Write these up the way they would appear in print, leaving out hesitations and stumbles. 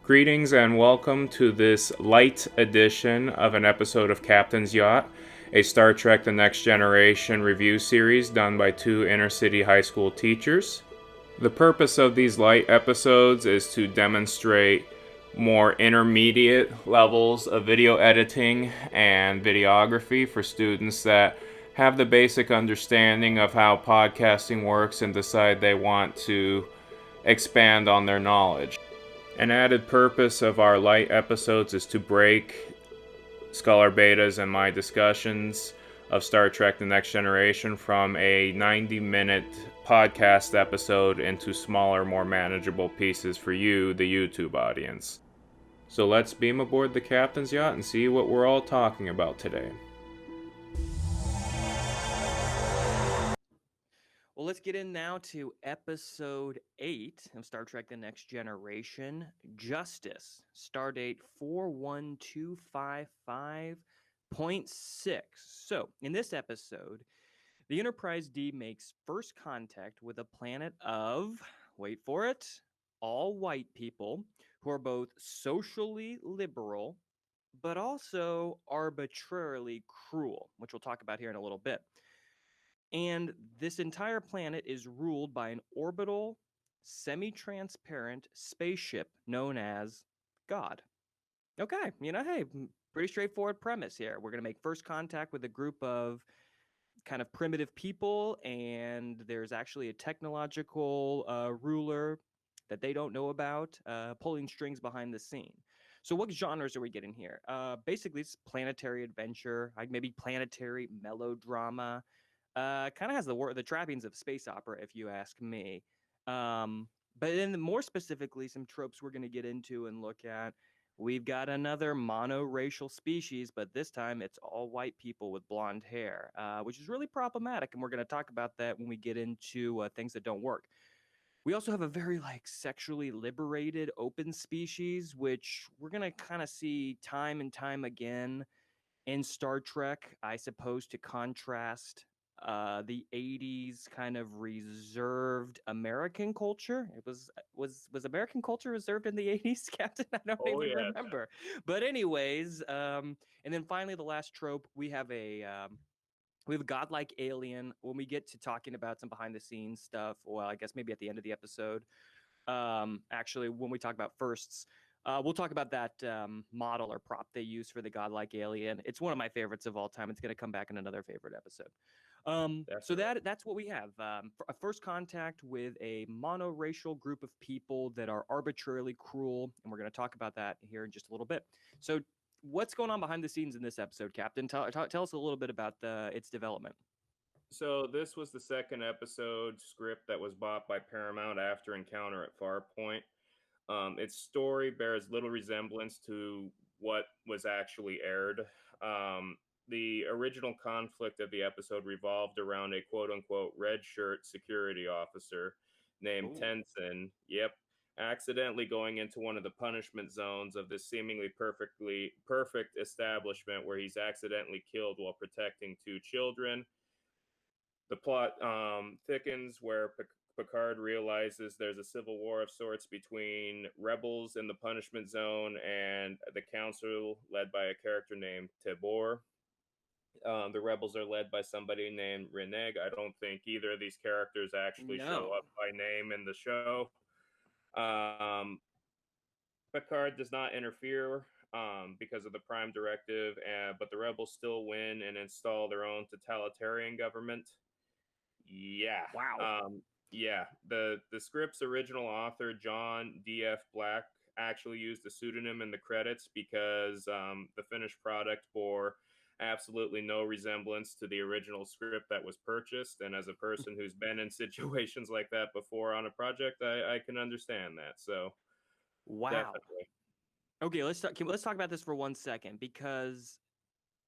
Greetings and welcome to this light edition of an episode of Captain's Yacht, a Star Trek The Next Generation review series done by two inner city high school teachers. The purpose of these light episodes is to demonstrate more intermediate levels of video editing and videography for students that have the basic understanding of how podcasting works and decide they want to expand on their knowledge. An added purpose of our light episodes is to break Scholar Beta's and my discussions of Star Trek The Next Generation from a 90-minute podcast episode into smaller, more manageable pieces for you, the YouTube audience. So let's beam aboard the Captain's Yacht and see what we're all talking about today. Well, let's get in now to episode 8 of Star Trek The Next Generation, Justice, stardate 41255.6. So, in this episode, the Enterprise D makes first contact with a planet of, wait for it, all white people who are both socially liberal but also arbitrarily cruel, which we'll talk about here in a little bit. And this entire planet is ruled by an orbital, semi transparent spaceship known as God. Okay, hey, pretty straightforward premise here. We're going to make first contact with a group of kind of primitive people, and there's actually a technological ruler that they don't know about pulling strings behind the scene. So, what genres are we getting here? Basically, it's planetary adventure, like maybe planetary melodrama. Kind of has the trappings of space opera, if you ask me. But then, more specifically, some tropes we're going to get into and look at. We've got another monoracial species, but this time it's all white people with blonde hair, which is really problematic, and we're going to talk about that when we get into things that don't work. We also have a very sexually liberated open species, which we're going to kind of see time and time again in Star Trek, I suppose, to contrast the 80s kind of reserved American culture. It was American culture reserved in the 80s, Captain? I don't Oh, even yeah. remember. But anyways, and then finally the last trope, we have a godlike alien. When we get to talking about some behind the scenes stuff, well, I guess maybe at the end of the episode, actually, when we talk about firsts, we'll talk about that model or prop they use for the godlike alien. It's one of my favorites of all time. It's going to come back in another favorite episode. So Definitely. that's what we have. A first contact with a monoracial group of people that are arbitrarily cruel, and we're going to talk about that here in just a little bit. So, what's going on behind the scenes in this episode, Captain? Tell us a little bit about its development. So this was the second episode script that was bought by Paramount after Encounter at Farpoint. Its story bears little resemblance to what was actually aired. The original conflict of the episode revolved around a quote unquote red shirt security officer named Ooh. Tenson. Yep. Accidentally going into one of the punishment zones of this seemingly perfect establishment where he's accidentally killed while protecting two children. The plot thickens where Picard realizes there's a civil war of sorts between rebels in the punishment zone and the council led by a character named Tibor. The rebels are led by somebody named Reneg. I don't think either of these characters actually show No. up by name in the show. Um, Picard does not interfere because of the Prime Directive, but the rebels still win and install their own totalitarian government. Yeah. Wow. Um, yeah. The script's original author, John D.F. Black, actually used a pseudonym in the credits because the finished product bore absolutely no resemblance to the original script that was purchased. And as a person who's been in situations like that before on a project, I can understand that. So Wow. definitely. Okay, let's talk about this for 1 second, because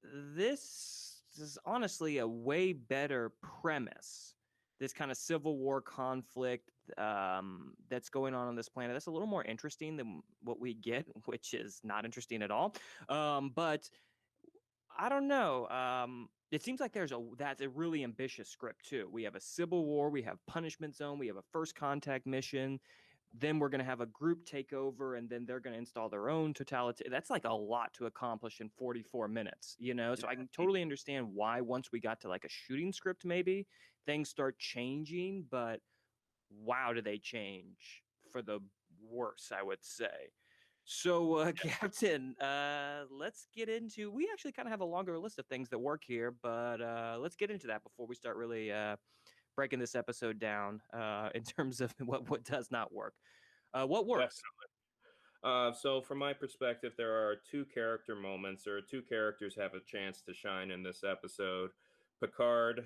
this is honestly a way better premise. This kind of civil war conflict that's going on this planet. That's a little more interesting than what we get, which is not interesting at all. But I don't know. It seems like that's a really ambitious script too. We have a civil war, we have punishment zone, we have a first contact mission. then we're going to have a group take over, and then they're going to install their own totality. That's like a lot to accomplish in 44 minutes, you know? So I can totally understand why once we got to like a shooting script, maybe things start changing, but wow, do they change for the worse, I would say. So, Captain, let's get into. We actually kind of have a longer list of things that work here, but let's get into that before we start really breaking this episode down in terms of what does not work. What works? Definitely. So, from my perspective, there are two character moments, or two characters have a chance to shine in this episode. Picard,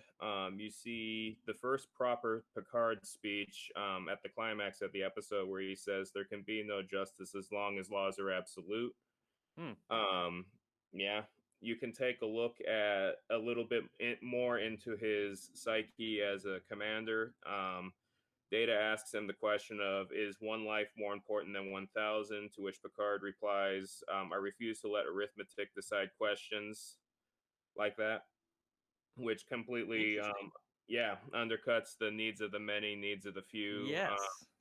you see the first proper Picard speech at the climax of the episode where he says, "There can be no justice as long as laws are absolute." Hmm. Um, yeah, you can take a look at a little bit more into his psyche as a commander. Data asks him the question of, is one life more important than 1,000? To which Picard replies, I refuse to let arithmetic decide questions like that, which completely, Interesting. yeah, undercuts the needs of the many, needs of the few Yes.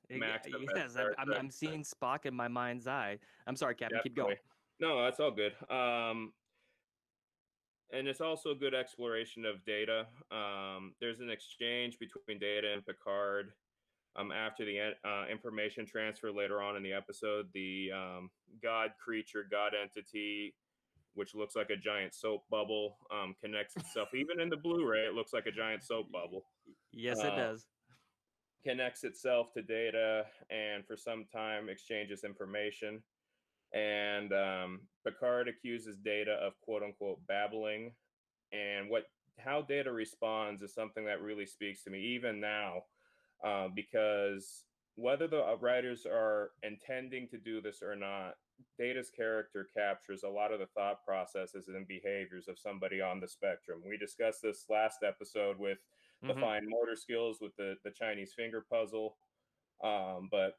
maxim at Yes. Star Trek. I'm seeing Spock in my mind's eye. I'm sorry, Captain. Keep Definitely. going. No, that's all good. And it's also a good exploration of data. There's an exchange between Data and Picard after the information transfer later on in the episode. The god creature, god entity, which looks like a giant soap bubble, connects itself. Even in the Blu-ray, it looks like a giant soap bubble. Yes, it Uh, does. Connects itself to Data, and for some time exchanges information. And Picard accuses Data of quote unquote babbling, and what how Data responds is something that really speaks to me even now, because whether the writers are intending to do this or not, Data's character captures a lot of the thought processes and behaviors of somebody on the spectrum. We discussed this last episode with the Hmm. fine motor skills with the Chinese finger puzzle, but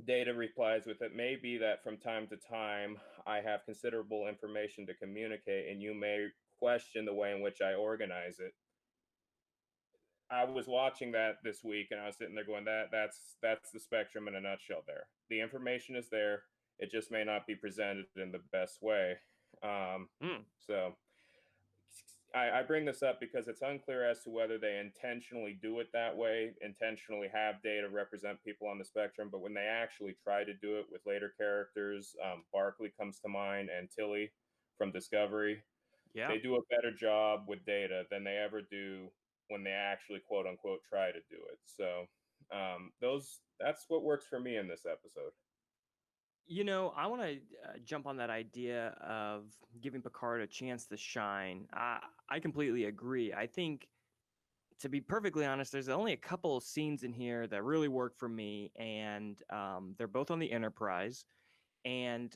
Data replies with, it may be that from time to time I have considerable information to communicate, and you may question the way in which I organize it. I was watching that this week, and I was sitting there going, that's the spectrum in a nutshell. There, the information is there. It just may not be presented in the best way. Mm. So I bring this up because it's unclear as to whether they intentionally do it that way, intentionally have Data represent people on the spectrum. But when they actually try to do it with later characters, Barclay comes to mind, and Tilly from Discovery, Yeah. they do a better job with Data than they ever do when they actually quote unquote try to do it. So that's what works for me in this episode. You know, I want to jump on that idea of giving Picard a chance to shine. I completely agree. I think, to be perfectly honest, there's only a couple of scenes in here that really work for me, and they're both on the Enterprise. And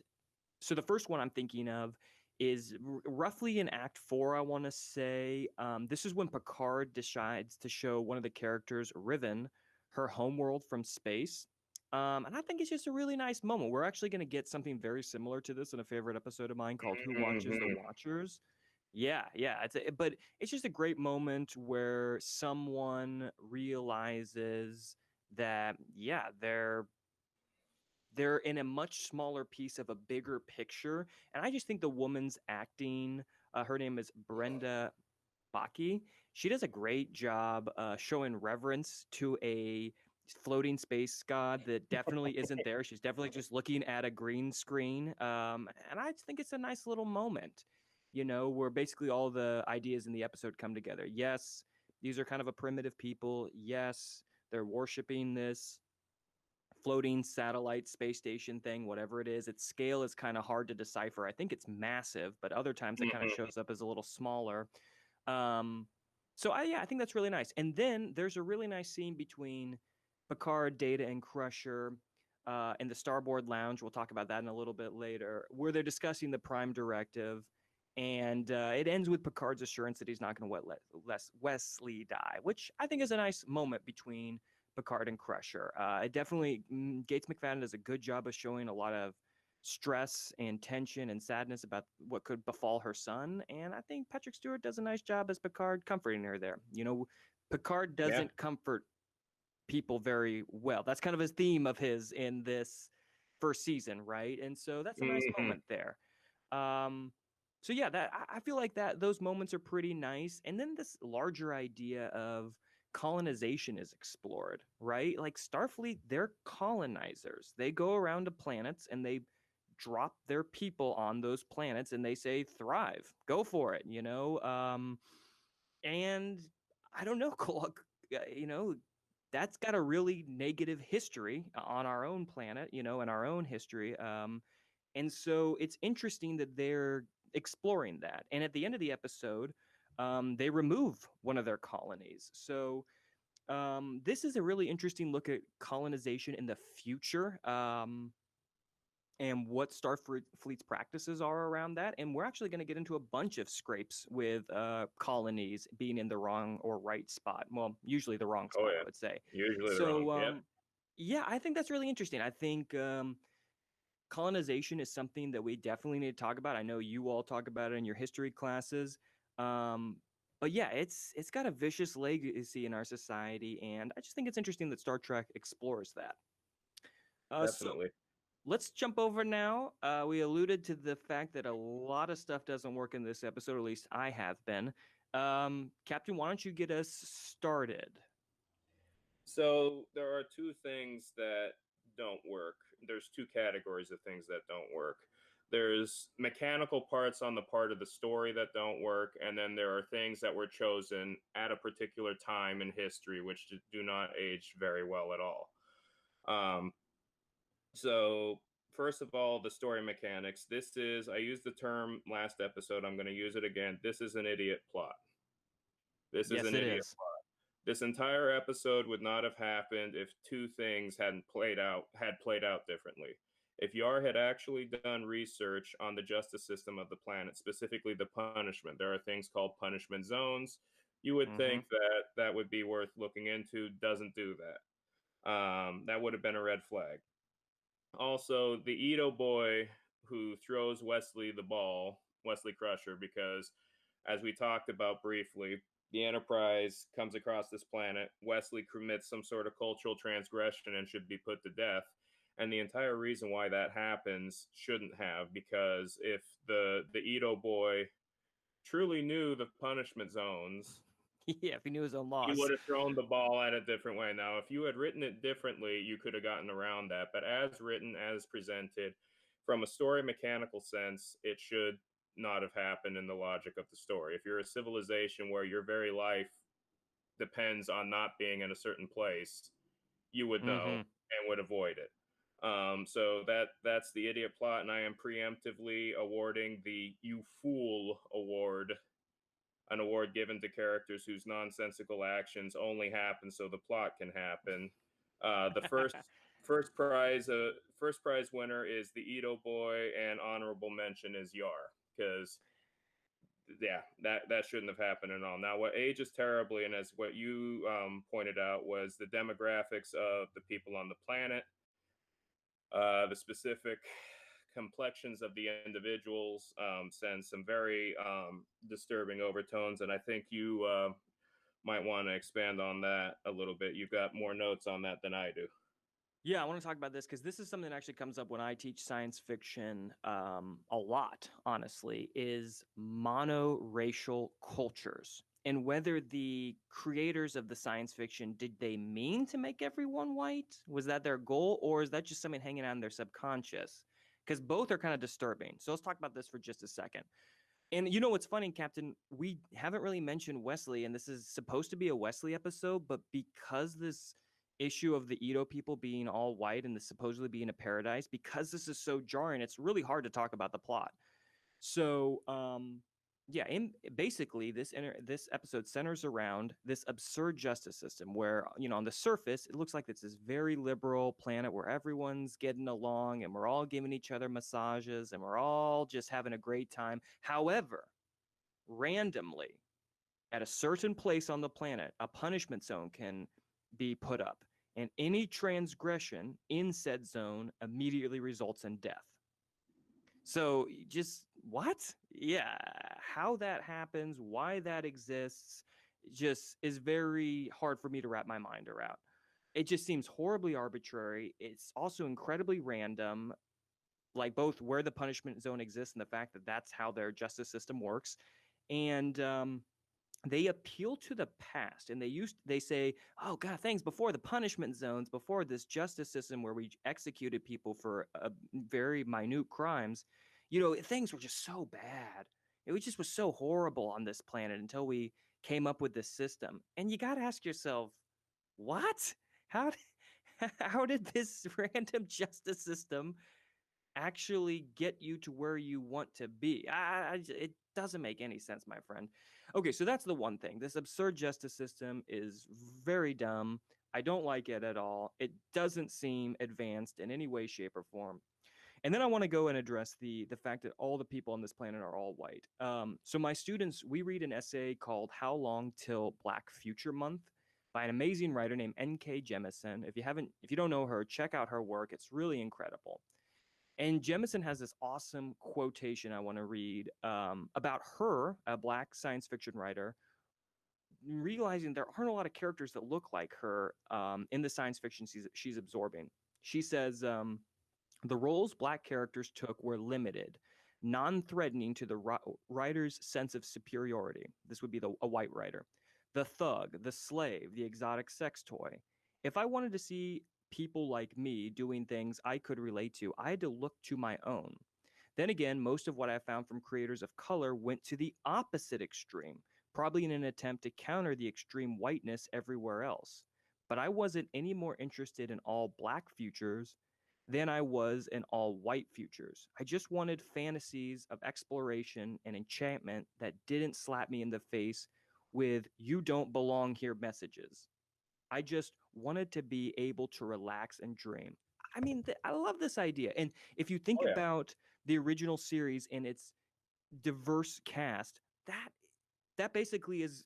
so the first one I'm thinking of is roughly in Act 4, I want to say. This is when Picard decides to show one of the characters, Riven, her homeworld from space. And I think it's just a really nice moment. We're actually going to get something very similar to this in a favorite episode of mine called Who Watches the Mm-hmm. Watchers. Yeah. But it's just a great moment where someone realizes that, yeah, they're in a much smaller piece of a bigger picture. And I just think the woman's acting, her name is Brenda Baki. She does a great job showing reverence to a floating space god that definitely isn't there. She's definitely just looking at a green screen. And I just think it's a nice little moment, you know, where basically all the ideas in the episode come together. Yes, these are kind of a primitive people. Yes, they're worshiping this floating satellite space station thing, whatever it is. Its scale is kind of hard to decipher. I think it's massive, but other times it kind of Mm-hmm. shows up as a little smaller. Um, yeah, I think that's really nice. And then there's a really nice scene between Picard, Data, and Crusher in the Starboard Lounge. We'll talk about that in a little bit later, where they're discussing the Prime Directive. And it ends with Picard's assurance that he's not going to let Wesley die, which I think is a nice moment between Picard and Crusher. It definitely, Gates McFadden does a good job of showing a lot of stress and tension and sadness about what could befall her son. And I think Patrick Stewart does a nice job as Picard comforting her there. You know, Picard Yeah. doesn't comfort people very well. That's kind of his theme of his in this first season, right? And so that's a nice Hmm. moment there. Um, so yeah, that I feel like that those moments are pretty nice. And then this larger idea of colonization is explored, right? Like Starfleet, they're colonizers. They go around to planets and they drop their people on those planets and they say thrive, go for it, and I don't know, you know, that's got a really negative history on our own planet, in our own history. And so it's interesting that they're exploring that. And at the end of the episode, they remove one of their colonies. So this is a really interesting look at colonization in the future. And what Starfleet's practices are around that. And we're actually going to get into a bunch of scrapes with colonies being in the wrong or right spot. Well, usually the wrong Oh spot, I yeah, would say. usually wrong. So, Yep, yeah, I think that's really interesting. I think colonization is something that we definitely need to talk about. I know you all talk about it in your history classes. Um, but yeah, it's got a vicious legacy in our society, and I just think it's interesting that Star Trek explores that. So definitely. let's jump over now. We alluded to the fact that a lot of stuff doesn't work in this episode, or at least I have been. Captain, why don't you get us started? So there are two things that don't work. There's two categories of things that don't work. There's mechanical parts on the part of the story that don't work, and then there are things that were chosen at a particular time in history which do not age very well at all. Um, so first of all, the story mechanics. This is, I used the term last episode. I'm going to use it again. This is an idiot plot. This is Yes, an it idiot is. plot. This entire episode would not have happened if two things had played out differently. If Yar had actually done research on the justice system of the planet, specifically the punishment, there are things called punishment zones. You would Mm-hmm. think that that would be worth looking into. Doesn't do that. That would have been a red flag. Also, the Edo boy who throws Wesley the ball, Wesley Crusher, because as we talked about briefly, the Enterprise comes across this planet. Wesley commits some sort of cultural transgression and should be put to death. And the entire reason why that happens shouldn't have, because if the Edo boy truly knew the punishment zones, Yeah, if he knew his own he laws. would have thrown the ball at a different way. Now, if you had written it differently, you could have gotten around that. But as written, as presented, from a story mechanical sense, it should not have happened in the logic of the story. If you're a civilization where your very life depends on not being in a certain place, you would know Mm-hmm. and would avoid it. So that's the idiot plot, and I am preemptively awarding the "You Fool" award, an award given to characters whose nonsensical actions only happen so the plot can happen. The first prize winner is the Edo boy, and honorable mention is Yar, because yeah, that shouldn't have happened at all. Now, what ages terribly, and as what you pointed out, was the demographics of the people on the planet, the specific complexions of the individuals send some very disturbing overtones, and I think you might want to expand on that a little bit. You've got more notes on that than I do. Yeah, I want to talk about this because this is something that actually comes up when I teach science fiction a lot, honestly, is monoracial cultures. And whether the creators of the science fiction, did they mean to make everyone white? Was that their goal? Or is that just something hanging out in their subconscious? Because both are kind of disturbing. So let's talk about this for just a second. And you know what's funny, Captain? We haven't really mentioned Wesley, and this is supposed to be a Wesley episode, but because this issue of the Edo people being all white and this supposedly being a paradise, because this is so jarring, it's really hard to talk about the plot. So, yeah, basically this episode centers around this absurd justice system where, on the surface it looks like it's this very liberal planet where everyone's getting along and we're all giving each other massages and we're all just having a great time. However, randomly at a certain place on the planet, a punishment zone can be put up, and any transgression in said zone immediately results in death. So just what? Yeah, how that happens, why that exists, just is very hard for me to wrap my mind around. it just seems horribly arbitrary. It's also incredibly random, like both where the punishment zone exists and the fact that that's how their justice system works. And they appeal to the past, and they say, oh god, things before the punishment zones, before this justice system where we executed people for very minute crimes, things were just so bad. It just was so horrible on this planet until we came up with this system. And you got to ask yourself, what? How how did this random justice system actually get you to where you want to be? It doesn't make any sense, my friend. Okay, so that's the one thing. This absurd justice system is very dumb. I don't like it at all. It doesn't seem advanced in any way, shape, or form. And then I want to go and address the fact that all the people on this planet are all white. So my students, we read an essay called "How Long Till Black Future Month" by an amazing writer named N.K. Jemisin. If you don't know her, check out her work. It's really incredible. And Jemison has this awesome quotation I want to read about her, a black science fiction writer, realizing there aren't a lot of characters that look like her in the science fiction she's absorbing. She says, the roles black characters took were limited, non threatening to the writer's sense of superiority. This would be a white writer. The thug, the slave, the exotic sex toy. If I wanted to see people like me doing things I could relate to, I had to look to my own. Then again, most of what I found from creators of color went to the opposite extreme, probably in an attempt to counter the extreme whiteness everywhere else. But I wasn't any more interested in all black futures than I was in all white futures. I just wanted fantasies of exploration and enchantment that didn't slap me in the face with "you don't belong here" messages. I just wanted to be able to relax and dream. I mean, I love this idea. And if you think Oh yeah. about the original series and its diverse cast, that basically is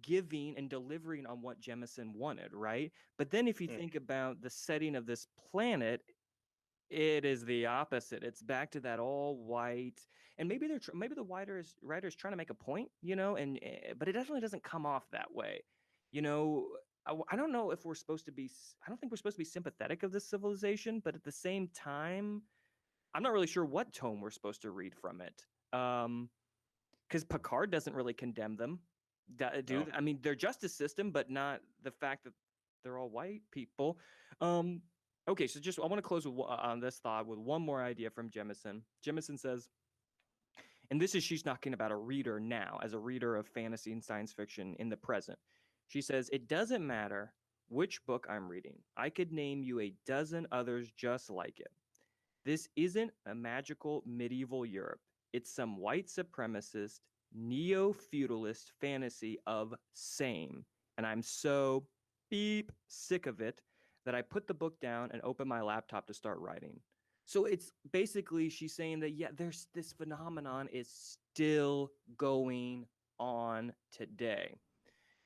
giving and delivering on what Jemison wanted, right? But then if you Mm. think about the setting of this planet, it is the opposite. It's back to that all white, and maybe maybe the writer is trying to make a point, and but it definitely doesn't come off that way. You know, I don't know if we're supposed to be. I don't think we're supposed to be sympathetic of this civilization, but at the same time, I'm not really sure what tone we're supposed to read from it. Because Picard doesn't really condemn them. No. I mean, their justice system, but not the fact that they're all white people. Um, okay, so just I want to close on this thought with one more idea from Jemison. Jemison says, and this is she's talking about a reader now, as a reader of fantasy and science fiction in the present. She says, it doesn't matter which book I'm reading. I could name you a dozen others just like it. This isn't a magical medieval Europe. It's some white supremacist, neo feudalist fantasy of same. And I'm so beep sick of it that I put the book down and opened my laptop to start writing. So it's basically she's saying that, yeah, there's this phenomenon is still going on today.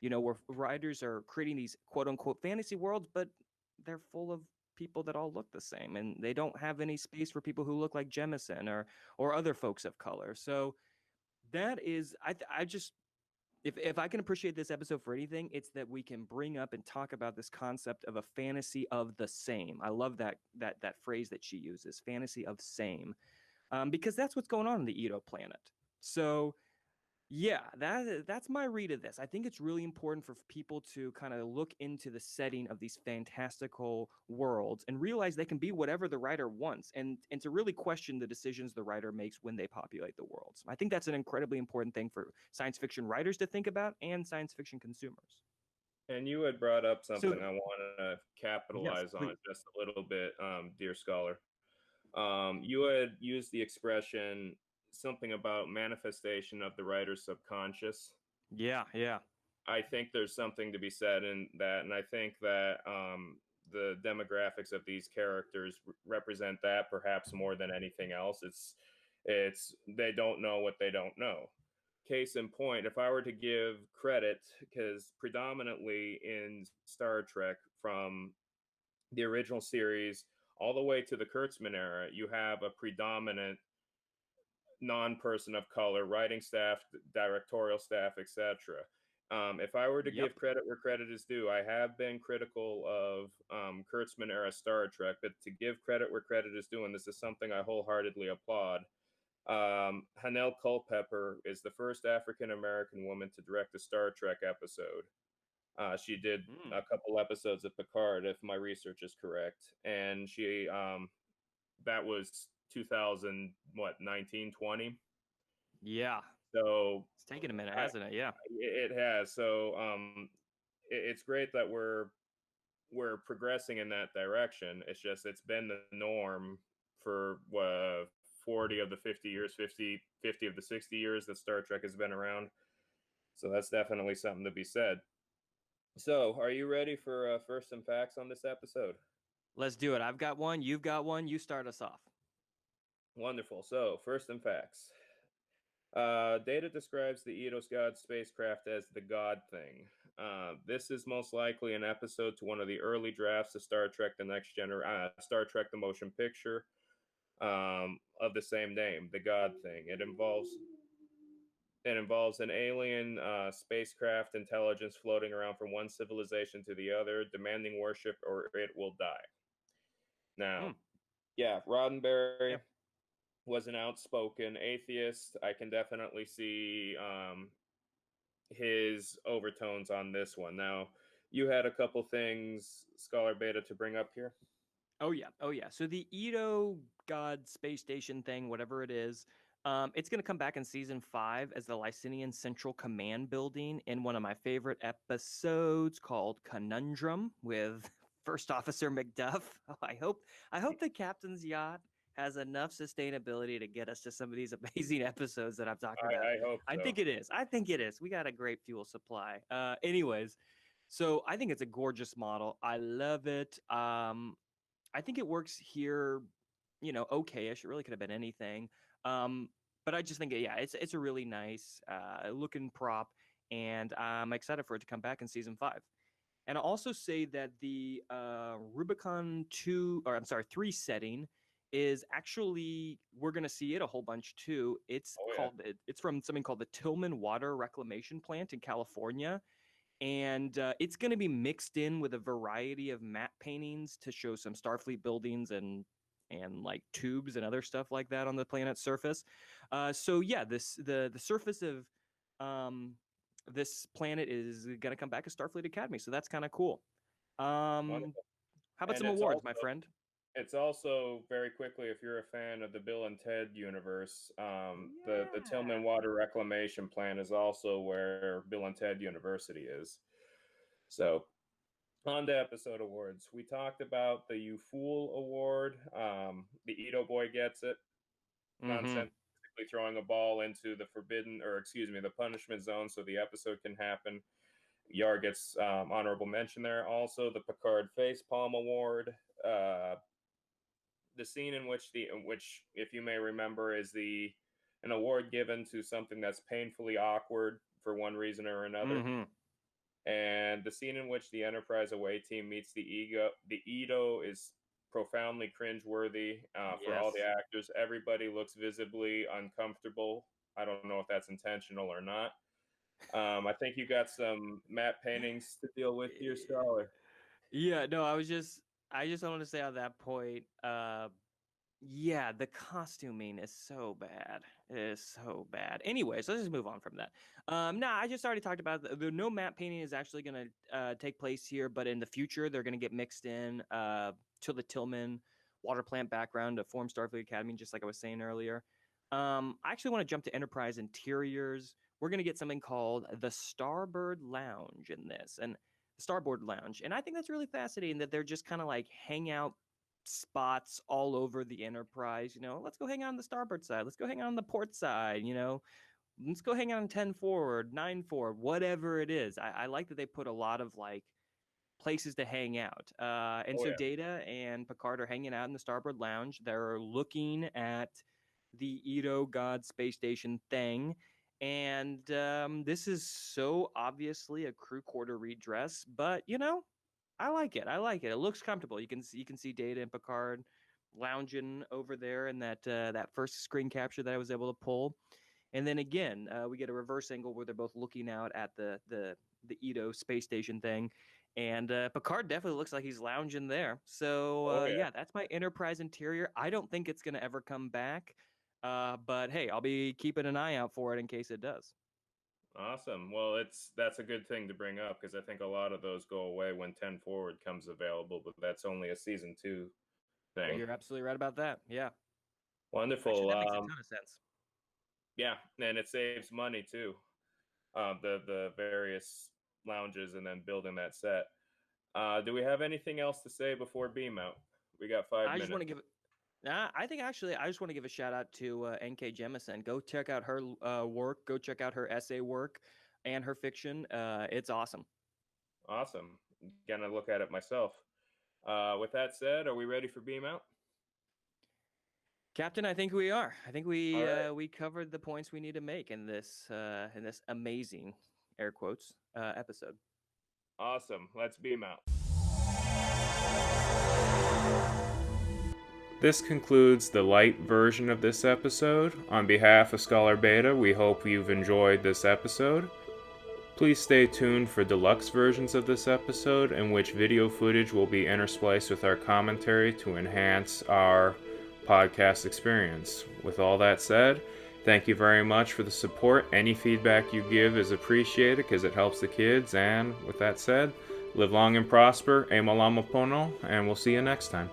Where writers are creating these quote unquote fantasy worlds, but they're full of people that all look the same, and they don't have any space for people who look like Jemison or other folks of color. So that is, I just, if I can appreciate this episode for anything, it's that we can bring up and talk about this concept of a fantasy of the same. I love that phrase that she uses, fantasy of same, because that's what's going on in the Edo planet. So yeah, that's my read of this. I think it's really important for people to kind of look into the setting of these fantastical worlds and realize they can be whatever the writer wants, and to really question the decisions the writer makes when they populate the worlds. I think that's an incredibly important thing for science fiction writers to think about and science fiction consumers. And you had brought up So, something I want to yes, capitalize on please. just a little bit, dear scholar. You had used the expression something about manifestation of the writer's subconscious. Yeah, yeah. I think there's something to be said in that, and I think that the demographics of these characters represent that perhaps more than anything else. It's they don't know what they don't know. Case in point, if I were to give credit, because predominantly in Star Trek, from the original series all the way to the Kurtzman era, you have a predominant non-person of color writing staff, directorial staff, etc. If I were to Yep. give credit where credit is due, I have been critical of Kurtzman era Star Trek, but to give credit where credit is due, and this is something I wholeheartedly applaud. Hanelle Culpepper is the first African American woman to direct a Star Trek episode. She did Mm. a couple episodes of Picard, if my research is correct, and she that was 2000 what 1920. Yeah. So It's taken a minute, I hasn't it? Yeah. it has so it's great that we're progressing in that direction. It's just it's been the norm for 40 of the 50 years, 50 of the 60 years that Star Trek has been around. So that's definitely something to be said. So, are you ready for first some facts on this episode? Let's do it. I've got one. You've got one. You start us off. Wonderful. So, first some facts. Data describes the Eidos God spacecraft as the God Thing. This is most likely an episode to one of the early drafts of Star Trek: Star Trek: The Motion Picture, of the same name, the God Thing. It involves an alien spacecraft intelligence floating around from one civilization to the other, demanding worship or it will die. Now, Mm. yeah, Roddenberry Yeah. was an outspoken atheist. I can definitely see his overtones on this one. Now, you had a couple things, Scholar Beta, to bring up here. Oh yeah, oh yeah. So the Edo God space station thing, whatever it is, it's going to come back in season 5 as the Lysinian Central Command building in one of my favorite episodes called Conundrum with First Officer McDuff. Oh, I hope the captain's yacht has enough sustainability to get us to some of these amazing episodes that I'm talking about. I hope I so. think it is. I think it is. We got a great fuel supply. Anyways, so I think it's a gorgeous model. I love it. I think it works here, okay-ish. It really could have been anything. But I just think, yeah, it's a really nice looking prop, and I'm excited for it to come back in season 5. And I'll also say that the Rubicon 2, or I'm sorry, 3 setting is actually, we're going to see it a whole bunch too. Oh yeah. It's from something called the Tillman Water Reclamation Plant in California, and it's going to be mixed in with a variety of matte paintings to show some Starfleet buildings and like tubes and other stuff like that on the planet's surface. So yeah, the surface of um, this planet is going to come back as Starfleet Academy, so that's kind of cool. Wonderful. How about And some it's awards, also my friend? it's also very quickly, if you're a fan of the Bill and Ted universe, the Yeah. Tillman Water Reclamation Plant is also where Bill and Ted University is. So, on to episode awards. We talked about the You Fool Award. The Edo boy gets it. Mm-hmm. Nonsensically throwing a ball into the forbidden, or excuse me, the punishment zone so the episode can happen. Yar gets honorable mention there. Also, the Picard Facepalm Award. Uh, the scene in which, if you may remember, is the an award given to something that's painfully awkward for one reason or another. Mm-hmm. And the scene in which the Enterprise away team meets the Edo is profoundly cringeworthy for all the Yes. actors. Everybody looks visibly uncomfortable. I don't know if that's intentional or not. I think you got some matte paintings to deal with here, Scholar. Yeah, no, I just wanted to say on that point, yeah, the costuming is so bad. It is so bad. Anyways, let's just move on from that. I just already talked about the no map painting is actually going to take place here, but in the future they're going to get mixed in to the Tillman water plant background to form Starfleet Academy, just like I was saying earlier. I actually want to jump to Enterprise interiors. We're going to get something called the Starboard Lounge in this, and Starboard Lounge, and I think that's really fascinating that they're just kind of like hangout spots all over the Enterprise. Let's go hang out on the starboard side. Let's go hang out on the port side. Let's go hang out on 10 forward, 9 forward, whatever it is. I like that they put a lot of like places to hang out. And Oh so yeah, Data and Picard are hanging out in the starboard lounge. They're looking at the Edo God space station thing. And this is so obviously a crew quarter redress, but I like it. I like it. It looks comfortable. You can see Data and Picard lounging over there in that first screen capture that I was able to pull. And then again, we get a reverse angle where they're both looking out at the Ito space station thing, and Picard definitely looks like he's lounging there. So Oh yeah. yeah, that's my Enterprise interior. I don't think it's gonna ever come back, but hey, I'll be keeping an eye out for it in case it does. Awesome. Well, that's a good thing to bring up because I think a lot of those go away when 10 Forward comes available, but that's only a season 2 thing. You're absolutely right about that. Yeah, actually, Wonderful. that makes a ton of sense. Yeah, and it saves money too. The various lounges and then building that set. Do we have anything else to say before beam out? We got five I just want minutes. to give. I think actually, I just want to give a shout out to N.K. Jemisin. Go check out her work. Go check out her essay work and her fiction. It's awesome. Awesome. Gonna look at it myself. With that said, are we ready for beam out? Captain, I think we are. I think All right. we covered the points we need to make in this amazing air quotes episode. Awesome. Let's beam out. This concludes the light version of this episode. On behalf of Scholar Beta, we hope you've enjoyed this episode. Please stay tuned for deluxe versions of this episode, in which video footage will be interspliced with our commentary to enhance our podcast experience. With all that said, thank you very much for the support. Any feedback you give is appreciated because it helps the kids. And with that said, live long and prosper. E malama pono, and we'll see you next time.